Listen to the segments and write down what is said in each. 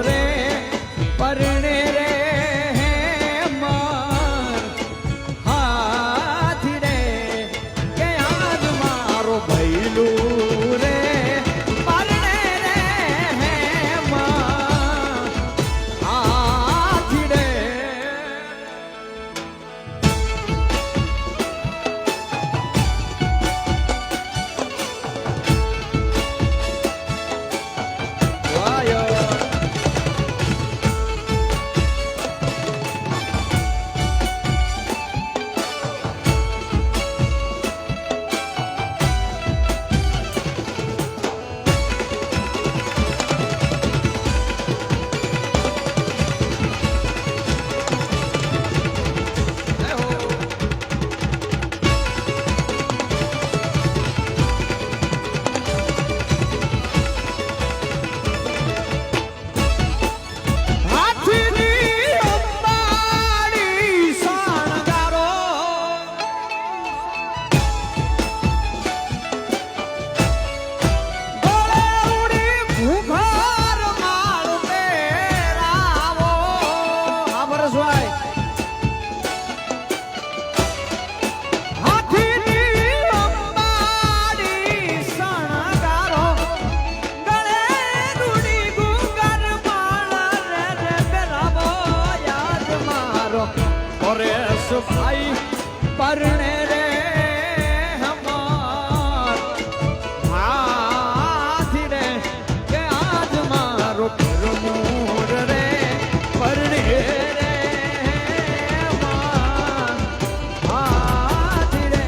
રે પરણે રે માર હાથી રે કે આજ મારો ભૈલું રે પરણે રે માર હાથી રે ભાઈ પરણે રે હમાર હાથી રે કે આજ મારો પરમૂર રે પરણે રે હમાર હાથી રે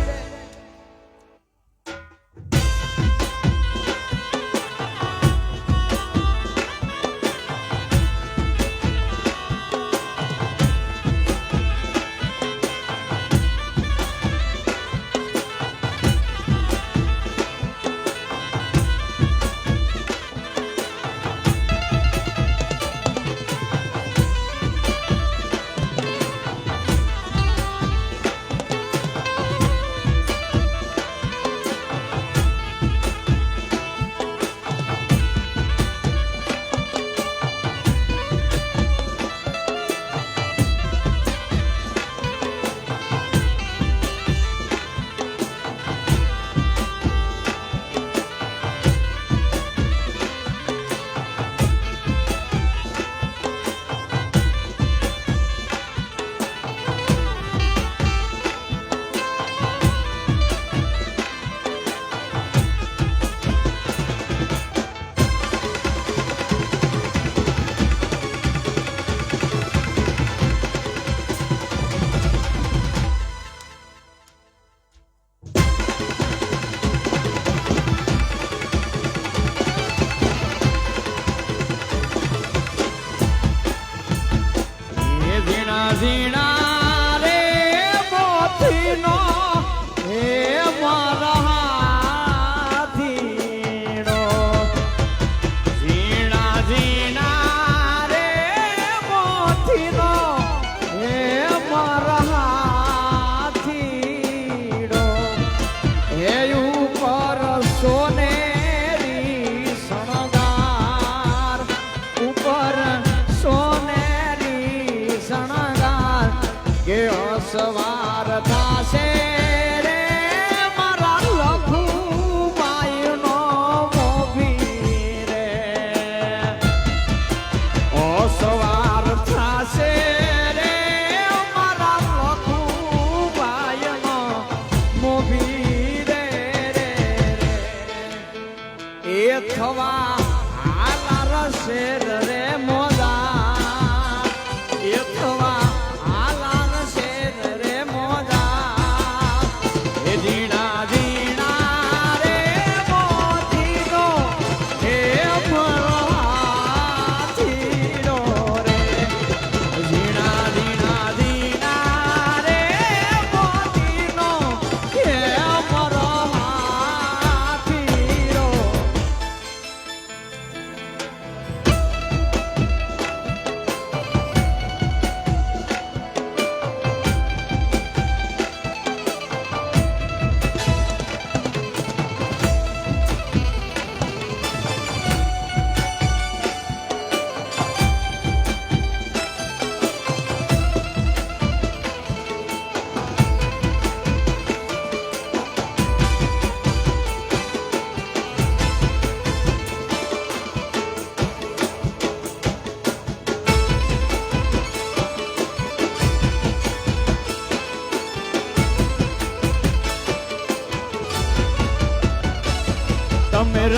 ઝીણા રે મોતીનો હે મારા હાથીનો ઝીણા ઝીણા રે મોતીનો હે મારા હાથીનો હે ઉપર સોનેરી શણગાર ઉપર સોનેરી શણગાર કે સવાર થાશે રે મારા લખુબાઈનો મોભી રે ઓ સવાર થાશે રે મારા લખુબાઈનો મોભી રે રે એ થવા હાલાર શેર રે મોદા એ થવા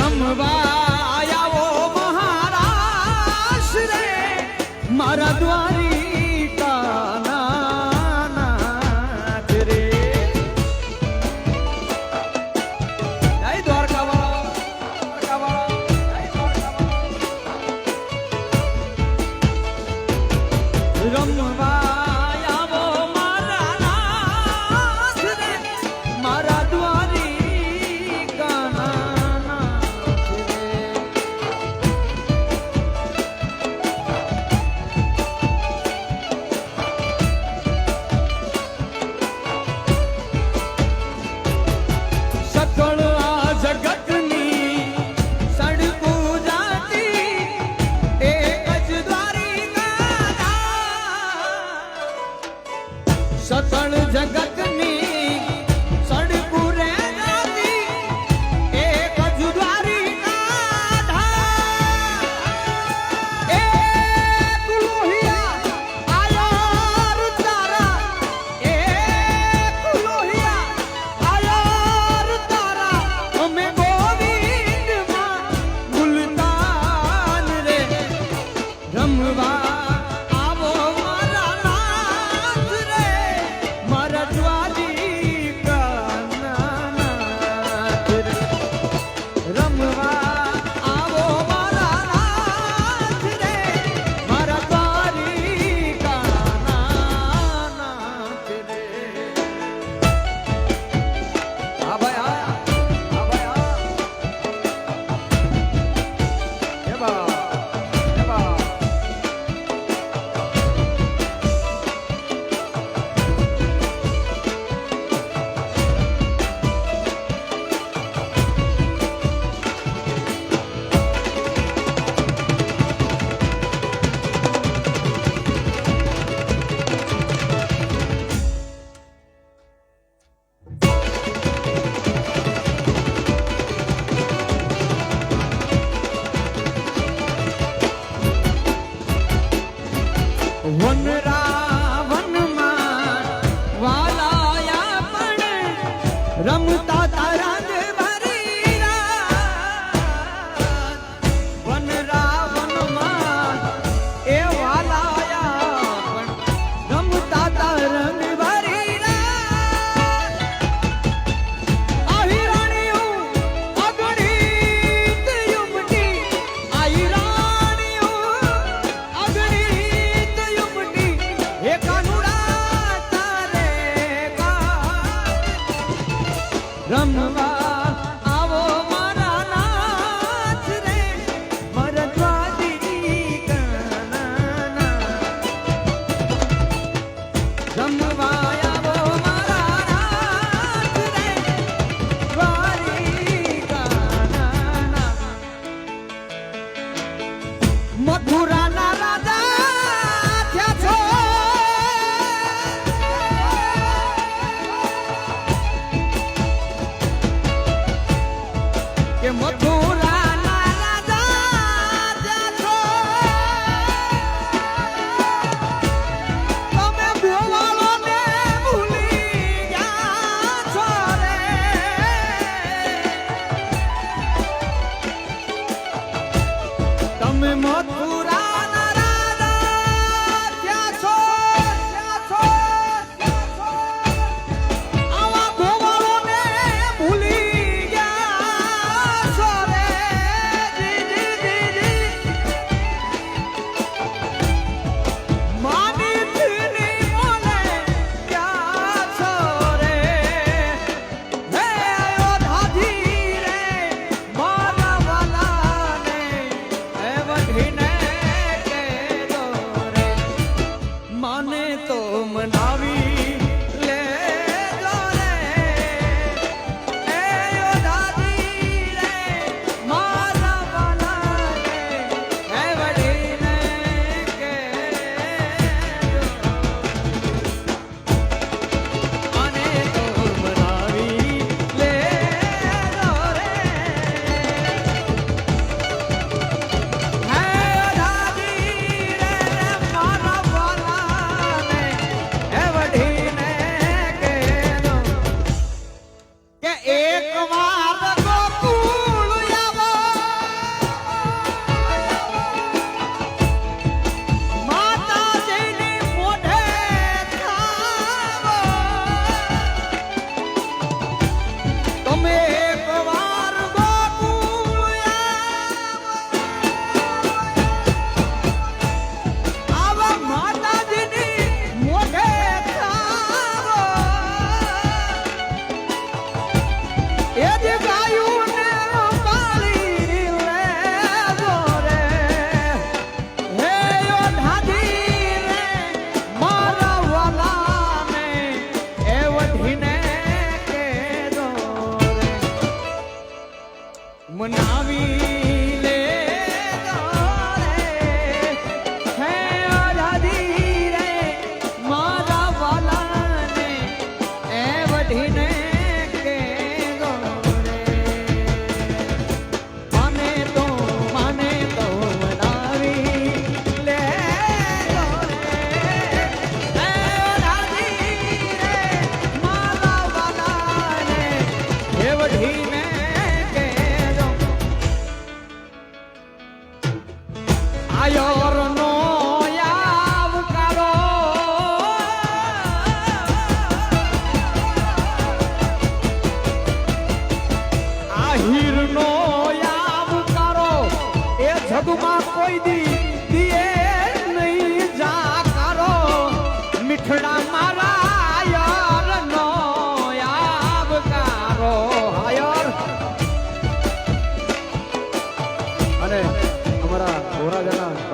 રમવા આવો મહારાજ રે મારા દ્વારિકા નાથ રે. જય દ્વારકા વાળો, દ્વારકા વાળો, જય દ્વારકા વાળો. રમવા આવો મારા નાથ રે મારા દ્વારિકા નાથ રે. સકળ આ જગતની સડકું જાતી એક જ દ્વારિકા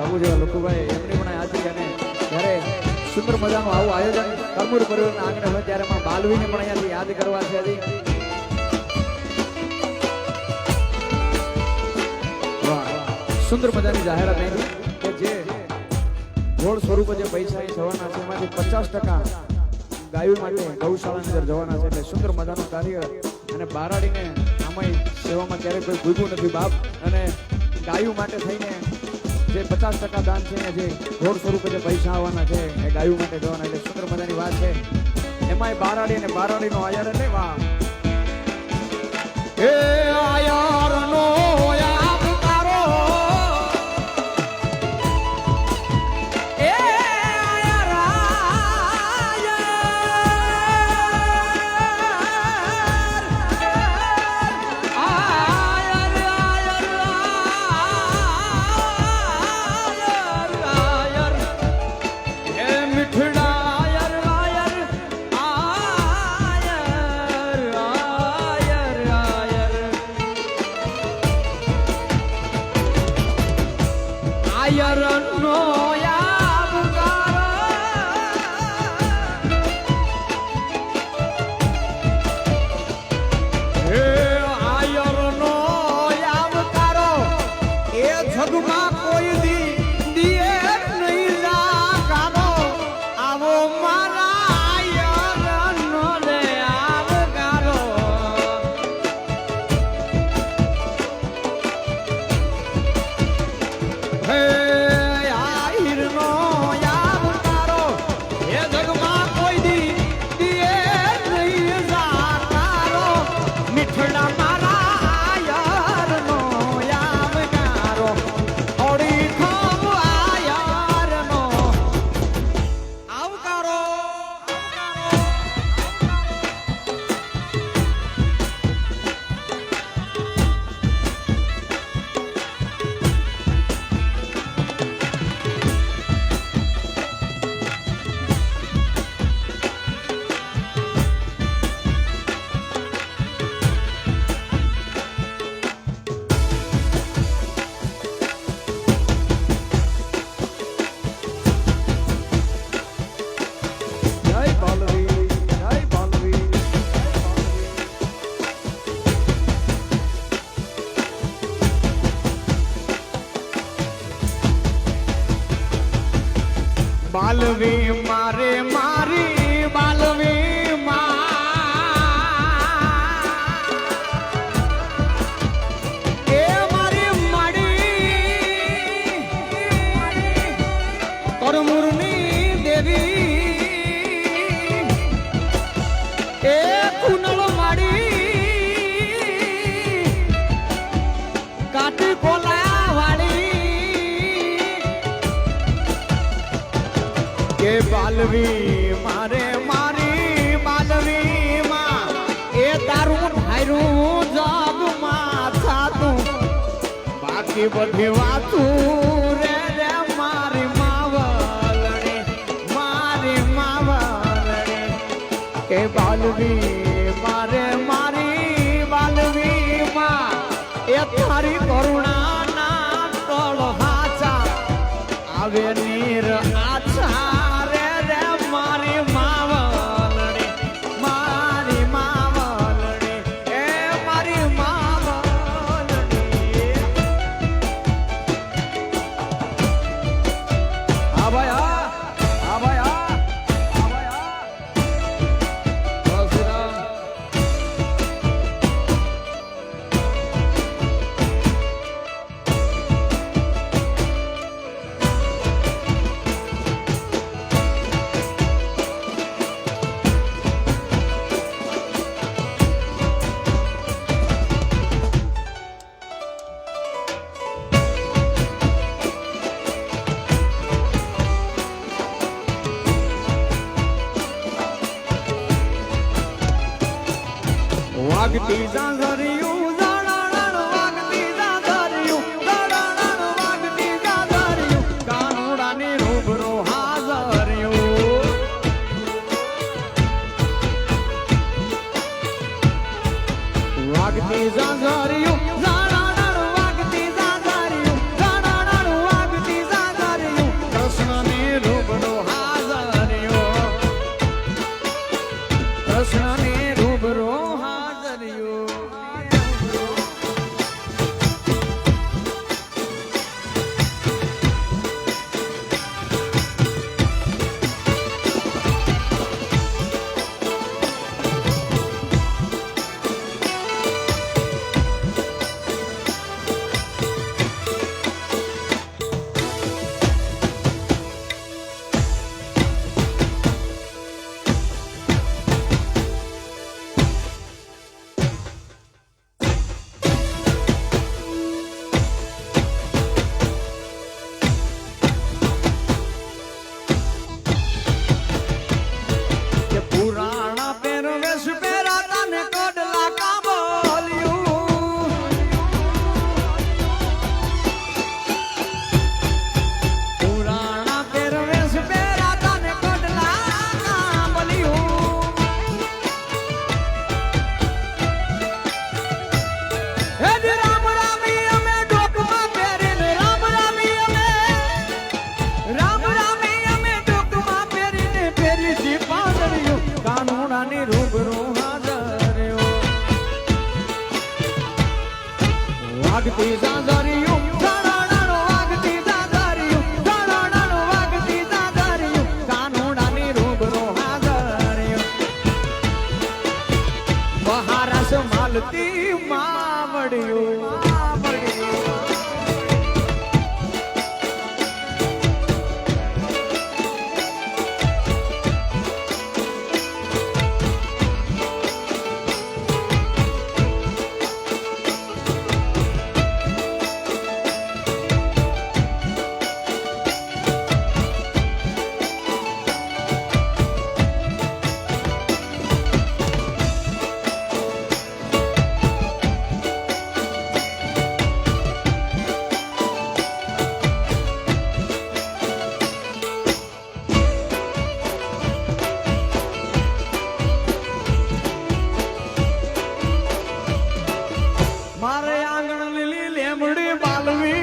બાબુ જેવા લખુભાઈ એમની પણ હાજરી અને જ્યારે સુંદર મજાનું આવું આયોજન કરમુર પરિવારના આંગણે હોય ત્યારે માં બાલવીને પણ અહીંયાથી યાદ કરવા છે હજી. સુંદર મજાની જાહેરાત આવી કે જે ગોળ સ્વરૂપે જે પૈસા જવાના છે એમાંથી 50% ગાયો માટે ગૌશાળાની અંદર જવાના છે. એટલે સુંદર મજાનું કાર્ય અને બારાડીને આમાં સેવામાં ક્યારેય કોઈ ભૂગ્યું નથી બાપ. અને ગાયો માટે થઈને જે 50% દાન છે જે ગોળ સ્વરૂપે જે પૈસા આવવાના છે એ ગાયો માટે જવાના. એટલે સુંદર મજાની વાત છે. એમાંય બારાડી અને બારાડીનો આયાર એટલે વાહ એ આયારનો બાલવી મારે મારી બાલવી એ મારી માડી કરમુરની દેવી એ કુનલ માડી કાટી કોલા વાળી કે બાલવી મારે મારી બાલવી માં એ તારું ધાર્યું જગમાં થાતું બાકી બધી વાતું રે રે મારી માવલણી કે બાલવી મારે મારી બાલવી માં એ તારી કરુણા ના તળ હાચા આવે નીર આછા વાગતી ઝાંઝરિયું ઝાડાણ વાગતી ઝાંઝરિયું ઝાડાણ વાગતી ઝાંઝરિયું કાનુડાની રૂબરૂ હાજરિયું વાગતી ઝાંઝરિયું ઝાડાણ વાગતી ઝાંઝરિયું ઝાડાણ વાગતી ઝાંઝરિયું વાગતી સાંજરિયું ધડાડાનું વાગતી સાંજરિયું ધડાડાનું વાગતી સાંજરિયું કાનુડાની રૂબરૂ હાજરિયું મહારાસ માલતી માવડિયું મારે આંગણ લીલી લેમડી બાલવી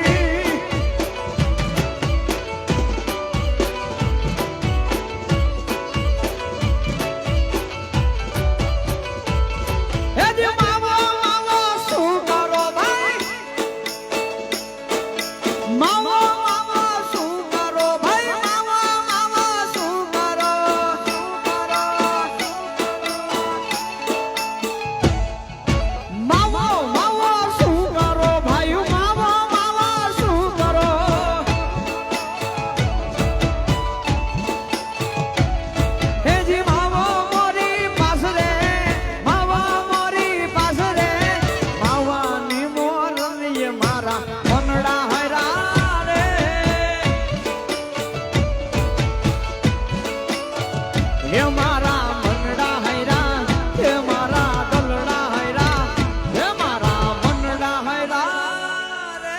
હેજી માવો માવો શું કરો ભાઈ માવો માવો શું કરો ભાઈ માવો માવો શું કરો માવો માવો શું કરો ભાઈ માવો માવો શું કરો હેજી માવો મોરી પાસ રે માવો મોરી પાસ રે માવાની મોરલીએ મારા મનડા હૈરા રે હે મારા મનડા હૈરા હે મારા દલડા હૈરા હે મારા મનડા હૈરા રે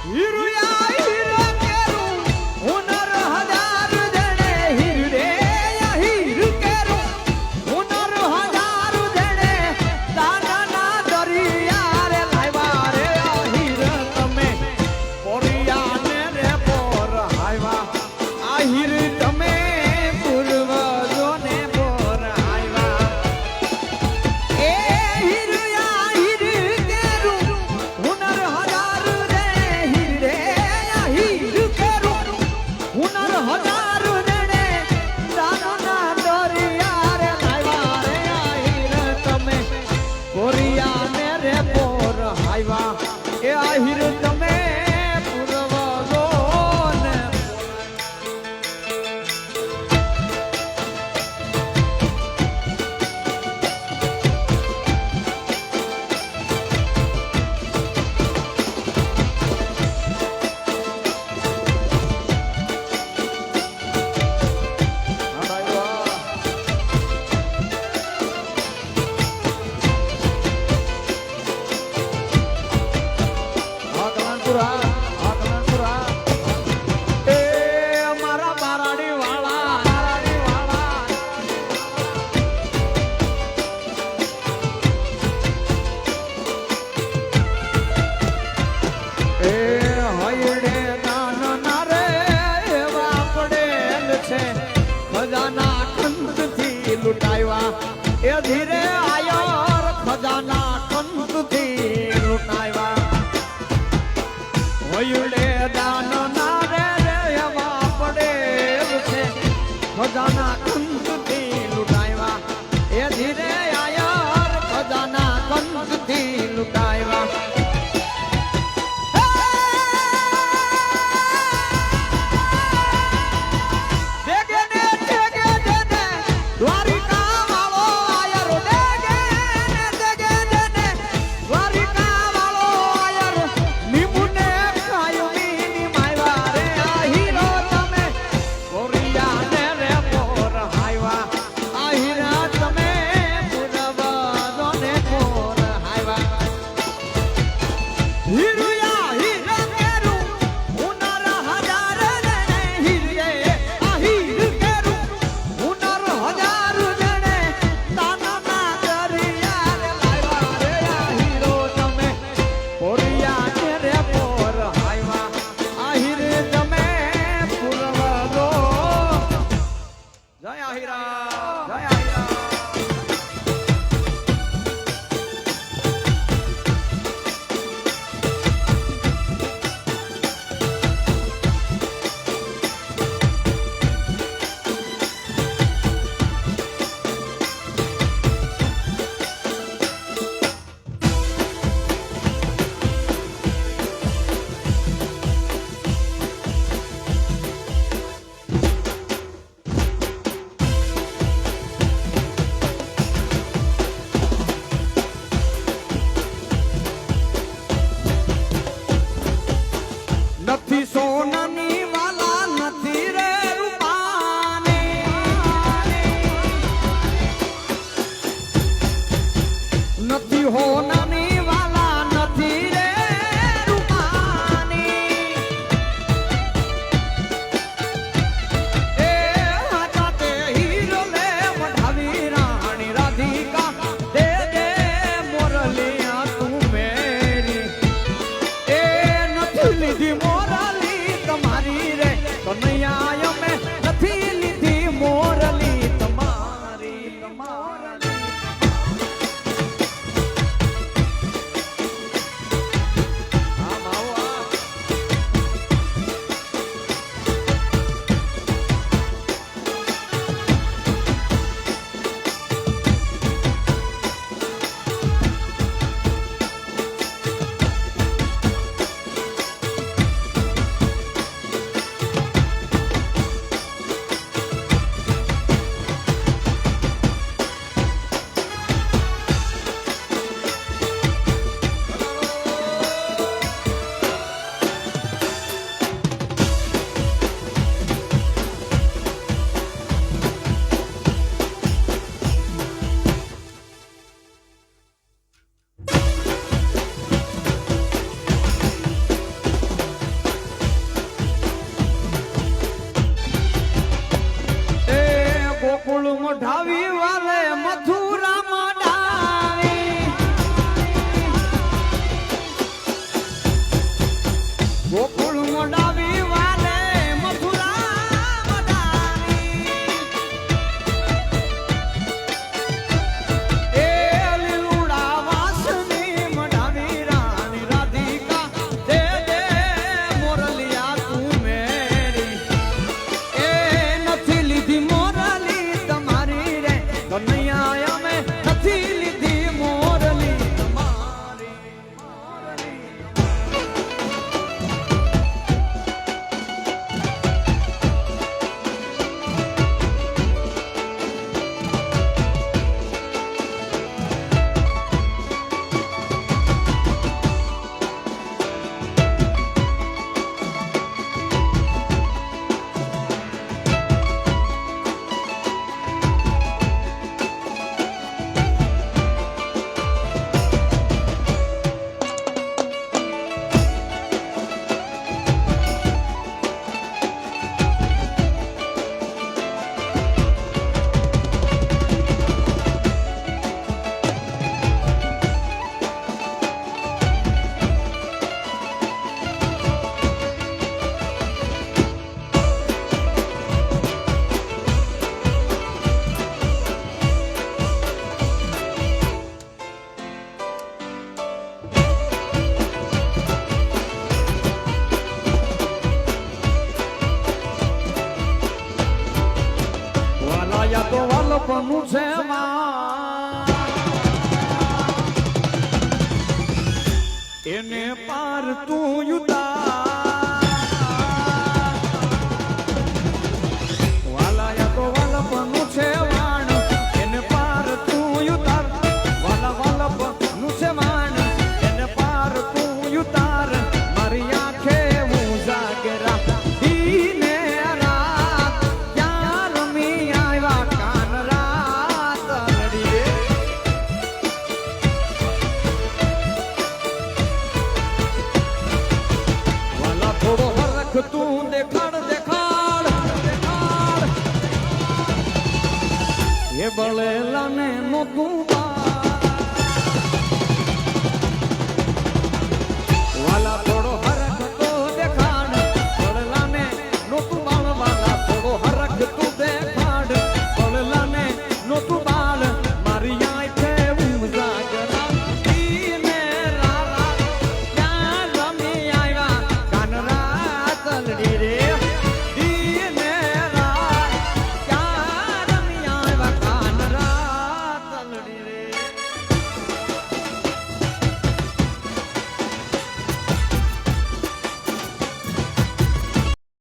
હિરુયા હિરો કેરું હુનર હજાર જણે હિરડે હિર કેરું હુનર હજાર જણે દાનાના દરિયા રે લાવ્યા રે હિર તમે પોરિયાને રે પોર હાયવા આ હિર તમે પૂર્વજોને પોર હાયવા એ હિરુયા હિર કેરું હુનર હજાર રે હિરડે હિર કેરું હુનર હજાર જણે દાનાના દરિયા રે લાવ્યા રે આ હિર તમે પોરિયાને રે પોર હાયવા એ આ હિર તમે પૂર્વજોને લૂંટાવ્યા એ ધીરે આયો ખજાના કંતથી લૂંટાવ્યા હોયુડે દાન ના રે એવા પડેલ છે ખજાના કંતથી લૂંટાવ્યા એ ધીરે આયો ખજાના કંતથી લૂંટાવ્યા દ્વારિકા વાલપનું છે માં એને પાર તું યુતા વાલાયા તો વાલપનું છે વાણ એને પાર તું યુતાર વાલા વાલપનું છે વાણ એને પાર તું યુતાર મારી આંખે હું જાગરા દીને રાત ક્યાં રમી આવ્યા કાન રાત રડીએ વાલા થોડો હરખ તું દેખાડ દેખાડ દેખાડ એ બળેલા ને નો તું